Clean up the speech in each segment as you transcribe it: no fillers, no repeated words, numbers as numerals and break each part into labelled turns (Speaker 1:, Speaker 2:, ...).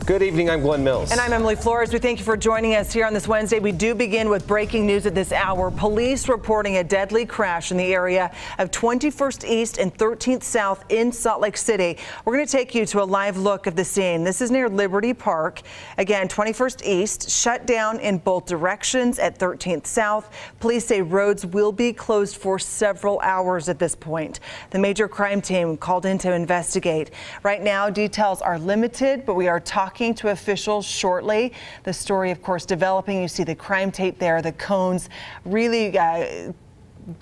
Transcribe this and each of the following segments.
Speaker 1: Good evening, I'm Glenn Mills.
Speaker 2: And I'm Emily Flores. We thank you for joining us here on this Wednesday. We do begin with breaking news at this hour. Police reporting a deadly crash in the area of 21st East and 13th South in Salt Lake City. We're going to take you to a live look of the scene. This is near Liberty Park. Again, 21st East shut down in both directions at 13th South. Police say roads will be closed for several hours at this point. The major crime team called in to investigate. Right now, details are limited, but we are talking to officials shortly. The story, of course, developing. You see the crime tape there, the cones really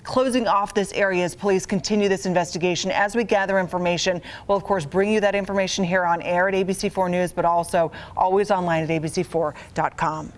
Speaker 2: closing off this area as police continue this investigation. As we gather information, we'll of course bring you that information here on air at ABC4 News, but also always online at abc4.com.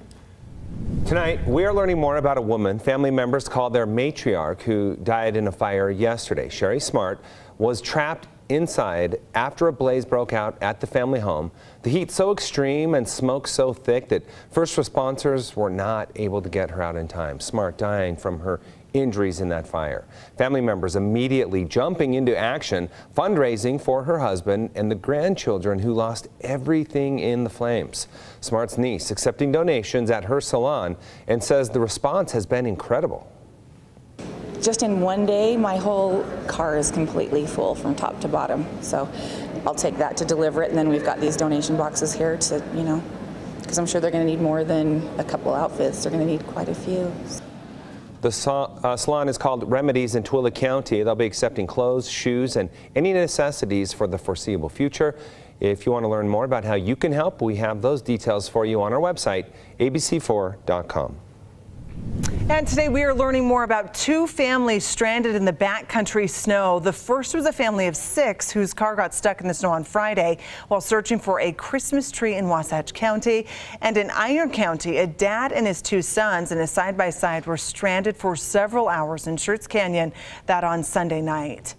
Speaker 1: Tonight, we are learning more about a woman family members called their matriarch who died in a fire yesterday. Sherry Smart was trapped inside after a blaze broke out at the family home. The heat so extreme and smoke so thick that first responders were not able to get her out in time. Smart dying from her injuries in that fire. Family members immediately jumping into action, fundraising for her husband and the grandchildren who lost everything in the flames. Smart's niece accepting donations at her salon and says the response has been incredible.
Speaker 3: Just in one day, my whole car is completely full from top to bottom. So I'll take that to deliver it. And then we've got these donation boxes here to, because I'm sure they're going to need more than a couple outfits. They're going to need quite a few.
Speaker 1: The salon is called Remedies in Tooele County. They'll be accepting clothes, shoes, and any necessities for the foreseeable future. If you want to learn more about how you can help, we have those details for you on our website, abc4.com.
Speaker 2: And today we are learning more about two families stranded in the backcountry snow. The first was a family of 6 whose car got stuck in the snow on Friday while searching for a Christmas tree in Wasatch County. And in Iron County, a dad and his 2 sons in a side-by-side were stranded for several hours in Schertz Canyon, that on Sunday night.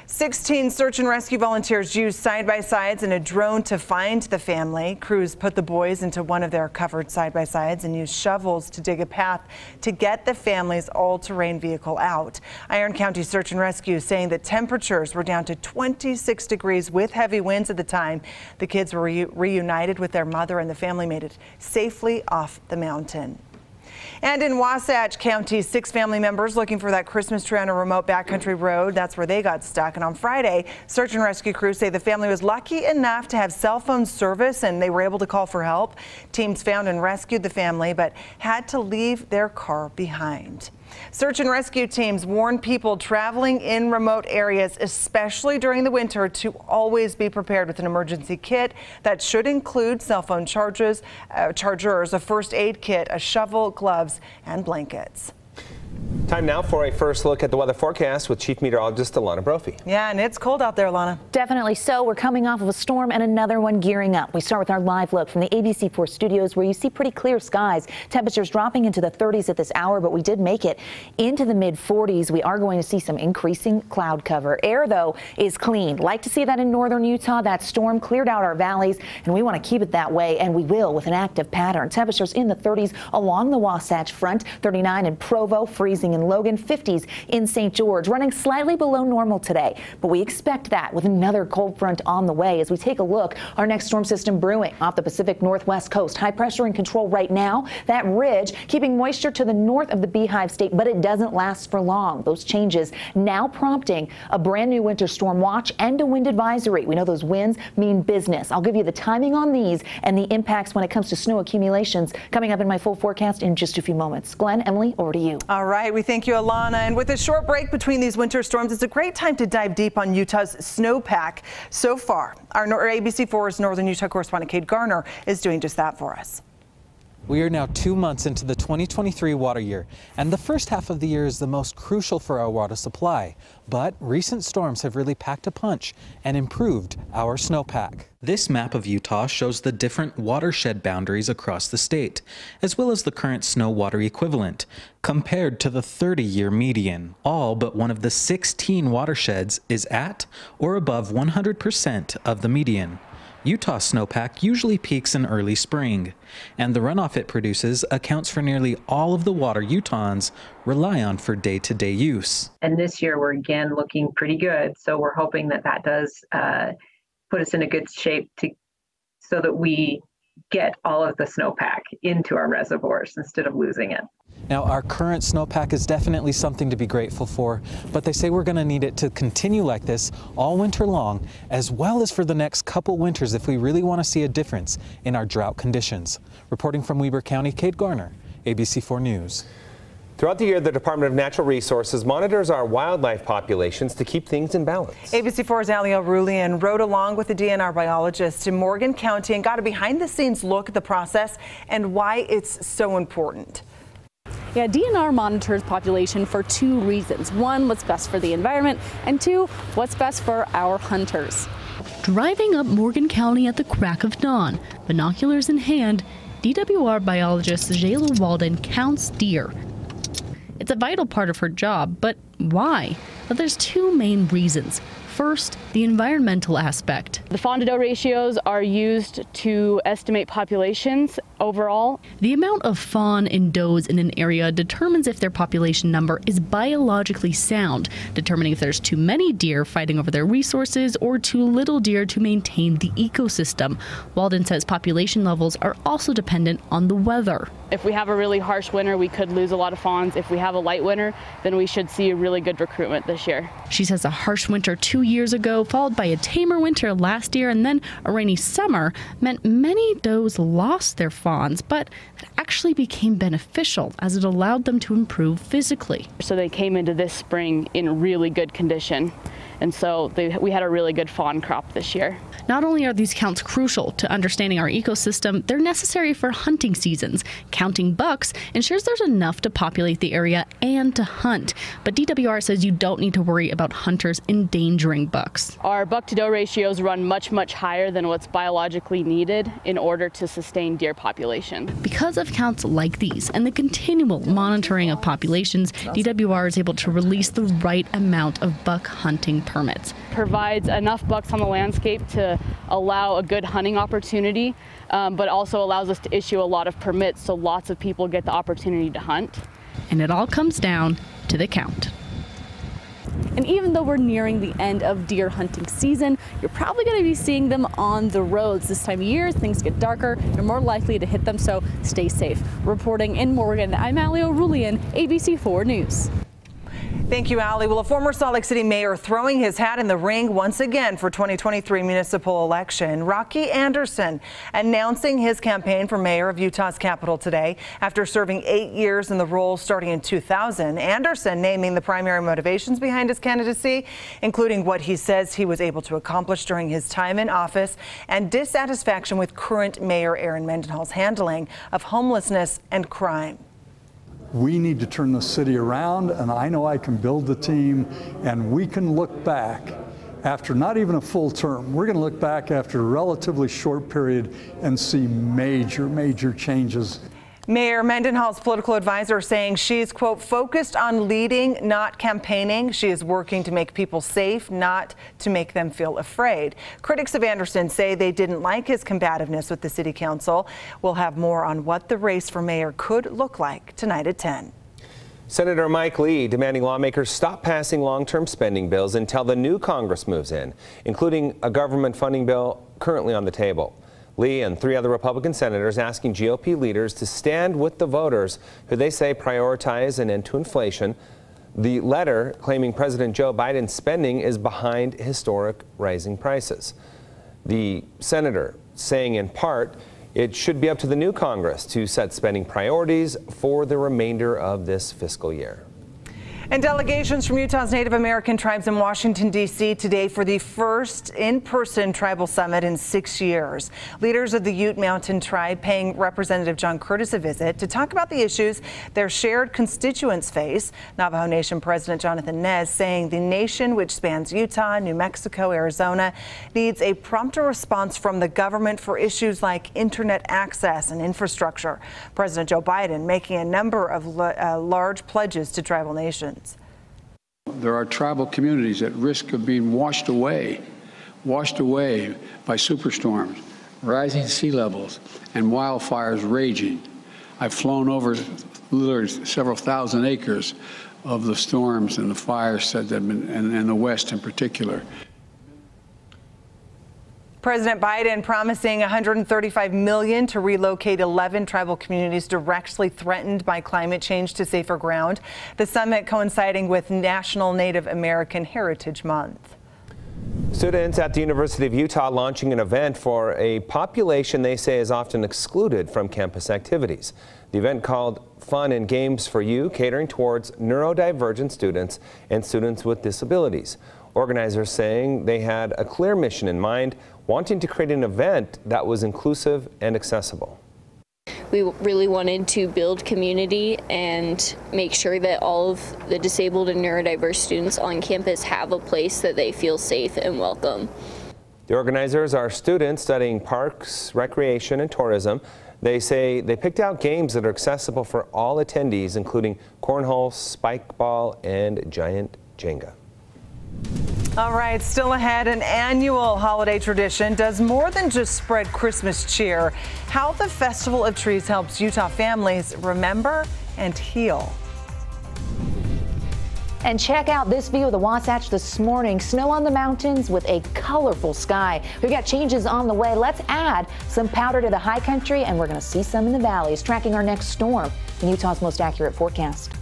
Speaker 2: 16 search and rescue volunteers used side-by-sides and a drone to find the family. Crews put the boys into one of their covered side-by-sides and used shovels to dig a path to get the family's all-terrain vehicle out. Iron County Search and Rescue saying that temperatures were down to 26 degrees with heavy winds at the time. The kids were reunited with their mother and the family made it safely off the mountain. And in Wasatch County, 6 family members looking for that Christmas tree on a remote backcountry road. That's where they got stuck. And on Friday, search and rescue crews say the family was lucky enough to have cell phone service and they were able to call for help. Teams found and rescued the family, but had to leave their car behind. Search and rescue teams warn people traveling in remote areas, especially during the winter, to always be prepared with an emergency kit that should include cell phone chargers, a first aid kit, a shovel, gloves, and blankets.
Speaker 1: Time now for a first look at the weather forecast with Chief Meteorologist Alana Brophy.
Speaker 2: Yeah, and it's cold out there, Alana.
Speaker 4: Definitely so. We're coming off of a storm and another one gearing up. We start with our live look from the ABC4 studios where you see pretty clear skies. Temperatures dropping into the 30s at this hour, but we did make it into the mid-40s. We are going to see some increasing cloud cover. Air, though, is clean. Like to see that in northern Utah. That storm cleared out our valleys, and we want to keep it that way, and we will with an active pattern. Temperatures in the 30s along the Wasatch Front, 39 in Provo, freezing in Logan, 50s in St. George, running slightly below normal today. But we expect that with another cold front on the way. As we take a look, our next storm system brewing off the Pacific Northwest coast. High pressure in control right now. That ridge keeping moisture to the north of the Beehive State, but it doesn't last for long. Those changes now prompting a brand new winter storm watch and a wind advisory. We know those winds mean business. I'll give you the timing on these and the impacts when it comes to snow accumulations coming up in my full forecast in just a few moments. Glenn, Emily, over to you.
Speaker 2: All right. We thank you, Alana. And with a short break between these winter storms, it's a great time to dive deep on Utah's snowpack so far. Our ABC4's Northern Utah correspondent Kate Garner is doing just that for us.
Speaker 5: We are now 2 months into the 2023 water year, and the first half of the year is the most crucial for our water supply. But recent storms have really packed a punch and improved our snowpack. This map of Utah shows the different watershed boundaries across the state, as well as the current snow water equivalent, compared to the 30-year median. All but one of the 16 watersheds is at or above 100% of the median. Utah snowpack usually peaks in early spring, and the runoff it produces accounts for nearly all of the water Utahns rely on for day-to-day use.
Speaker 6: And this year we're again looking pretty good, so we're hoping that that does put us in a good shape to so that we get all of the snowpack into our reservoirs instead of losing it.
Speaker 5: Now, our current snowpack is definitely something to be grateful for, but they say we're going to need it to continue like this all winter long, as well as for the next couple winters if we really want to see a difference in our drought conditions. Reporting from Weber County, Kate Garner, ABC4 News.
Speaker 1: Throughout the year, the Department of Natural Resources monitors our wildlife populations to keep things in balance.
Speaker 2: ABC4's Alana Brophy rode along with the DNR biologist in Morgan County and got a behind-the-scenes look at the process and why it's so important.
Speaker 7: Yeah, DNR monitors population for two reasons. One, what's best for the environment, and two, what's best for our hunters.
Speaker 8: Driving up Morgan County at the crack of dawn, binoculars in hand, DWR biologist Jayla Walden counts deer. It's a vital part of her job, but why? Well, there's two main reasons. First, the environmental aspect.
Speaker 7: The fawn-to-doe ratios are used to estimate populations overall.
Speaker 8: The amount of fawn and does in an area determines if their population number is biologically sound, determining if there's too many deer fighting over their resources or too little deer to maintain the ecosystem. Walden says population levels are also dependent on the weather.
Speaker 7: If we have a really harsh winter, we could lose a lot of fawns. If we have a light winter, then we should see a really good recruitment this year.
Speaker 8: She says a harsh winter 2 years ago, followed by a tamer winter last year, and then a rainy summer meant many does lost their fawns, but it actually became beneficial as it allowed them to improve physically.
Speaker 7: So they came into this spring in really good condition. And so we had a really good fawn crop this year.
Speaker 8: Not only are these counts crucial to understanding our ecosystem, they're necessary for hunting seasons. Counting bucks ensures there's enough to populate the area and to hunt. But DWR says you don't need to worry about hunters endangering bucks.
Speaker 7: Our buck-to-doe ratios run much, much higher than what's biologically needed in order to sustain deer population.
Speaker 8: Because of counts like these and the continual monitoring of populations, DWR is able to release the right amount of buck hunting permits.
Speaker 7: Provides enough bucks on the landscape to allow a good hunting opportunity, but also allows us to issue a lot of permits so lots of people get the opportunity to hunt.
Speaker 8: And it all comes down to the count.
Speaker 7: And even though we're nearing the end of deer hunting season, you're probably going to be seeing them on the roads. This time of year, things get darker, you're more likely to hit them, so stay safe. Reporting in Morgan, I'm Alana Brophy, ABC4 News.
Speaker 2: Thank you, Allie. Well, a former Salt Lake City mayor throwing his hat in the ring once again for 2023 municipal election. Rocky Anderson announcing his campaign for mayor of Utah's capital today after serving 8 years in the role starting in 2000. Anderson naming the primary motivations behind his candidacy, including what he says he was able to accomplish during his time in office and dissatisfaction with current mayor Aaron Mendenhall's handling of homelessness and crime.
Speaker 9: We need to turn the city around, and I know I can build the team, and we can look back after not even a full term. We're going to look back after a relatively short period and see major changes.
Speaker 2: Mayor Mendenhall's political advisor saying she's, quote, focused on leading, not campaigning. She is working to make people safe, not to make them feel afraid. Critics of Anderson say they didn't like his combativeness with the city council. We'll have more on what the race for mayor could look like tonight at 10.
Speaker 1: Senator Mike Lee demanding lawmakers stop passing long-term spending bills until the new Congress moves in, including a government funding bill currently on the table. Lee and 3 other Republican senators asking GOP leaders to stand with the voters who they say prioritize an end to inflation. The letter claiming President Joe Biden's spending is behind historic rising prices. The senator saying in part it should be up to the new Congress to set spending priorities for the remainder of this fiscal year.
Speaker 2: And delegations from Utah's Native American tribes in Washington, D.C. today for the first in-person tribal summit in 6 years. Leaders of the Ute Mountain Tribe paying Representative John Curtis a visit to talk about the issues their shared constituents face. Navajo Nation President Jonathan Nez saying the nation, which spans Utah, New Mexico, Arizona, needs a prompter response from the government for issues like internet access and infrastructure. President Joe Biden making a number of large pledges to tribal nations.
Speaker 10: There are tribal communities at risk of being washed away by superstorms, rising sea levels, and wildfires raging. I've flown over literally several thousand acres of the storms and the fires that have been, and the West in particular.
Speaker 2: President Biden promising $135 million to relocate 11 tribal communities directly threatened by climate change to safer ground. The summit coinciding with National Native American Heritage Month.
Speaker 1: Students at the University of Utah launching an event for a population they say is often excluded from campus activities. The event called Fun and Games for You, catering towards neurodivergent students and students with disabilities. Organizers saying they had a clear mission in mind, wanting to create an event that was inclusive and accessible.
Speaker 11: We really wanted to build community and make sure that all of the disabled and neurodiverse students on campus have a place that they feel safe and welcome.
Speaker 1: The organizers are students studying parks, recreation, and tourism. They say they picked out games that are accessible for all attendees, including cornhole, spike ball, and giant Jenga.
Speaker 2: All right, still ahead, an annual holiday tradition does more than just spread Christmas cheer. How the Festival of Trees helps Utah families remember and heal.
Speaker 4: And check out this view of the Wasatch this morning. Snow on the mountains with a colorful sky. We've got changes on the way. Let's add some powder to the high country, and we're going to see some in the valleys. Tracking our next storm in Utah's most accurate forecast.